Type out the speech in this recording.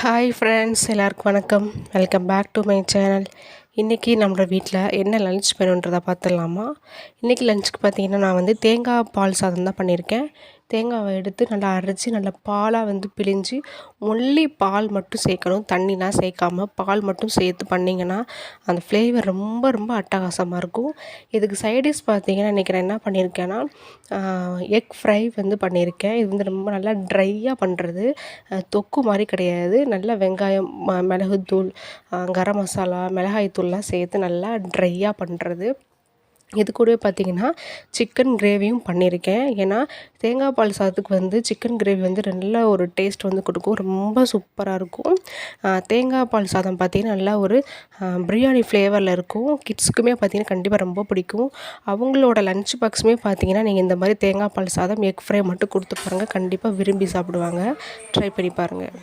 Hi friends, எல்லாருக்கும் வணக்கம். Welcome back to my channel. இன்றைக்கி நம்மளோட வீட்டில் என்ன லன்ச் பண்ணுன்றதை பார்த்துடலாமா? இன்றைக்கி லஞ்சுக்கு பார்த்திங்கன்னா நான் வந்து தேங்காய் பால் சாதம் தான் பண்ணியிருக்கேன். தேங்காவை எடுத்து நல்லா அரைச்சி நல்லா பாலாக பிழிஞ்சு ஒன்லி பால் மட்டும் சேர்க்கணும், தண்ணிலாம் சேர்க்காமல் பால் மட்டும் சேர்த்து பண்ணிங்கன்னா அந்த ஃப்ளேவர் ரொம்ப ரொம்ப அட்டகாசமாக இருக்கும். இதுக்கு சைடிஷ் பார்த்திங்கன்னா இன்றைக்கி நான் என்ன பண்ணியிருக்கேன்னா எக் ஃப்ரை பண்ணியிருக்கேன். இது ரொம்ப நல்லா ட்ரையாக பண்ணுறது, தொக்கு மாதிரி கிடையாது. நல்லா வெங்காயம், மிளகுத்தூள், கரம் மசாலா, மிளகாய் தூள்லாம் சேர்த்து நல்லா ட்ரையாக பண்ணுறது. இது கூடவே பார்த்திங்கன்னா சிக்கன் கிரேவியும் பண்ணியிருக்கேன். ஏன்னா தேங்காய் பால் சாதத்துக்கு சிக்கன் கிரேவி நல்ல ஒரு டேஸ்ட் கொடுக்கும், ரொம்ப சூப்பராக இருக்கும். தேங்காய் பால் சாதம் பார்த்திங்கன்னா நல்லா ஒரு பிரியாணி ஃப்ளேவரில் இருக்கும். கிட்ஸுக்குமே பார்த்திங்கன்னா கண்டிப்பாக ரொம்ப பிடிக்கும். அவங்களோட லன்ச் பாக்ஸுமே பார்த்திங்கன்னா நீங்கள் இந்த மாதிரி தேங்காய் பால் சாதம், எக் ஃப்ரை மட்டும் கொடுத்து பாருங்கள், கண்டிப்பாக விரும்பி சாப்பிடுவாங்க. ட்ரை பண்ணி பாருங்கள்.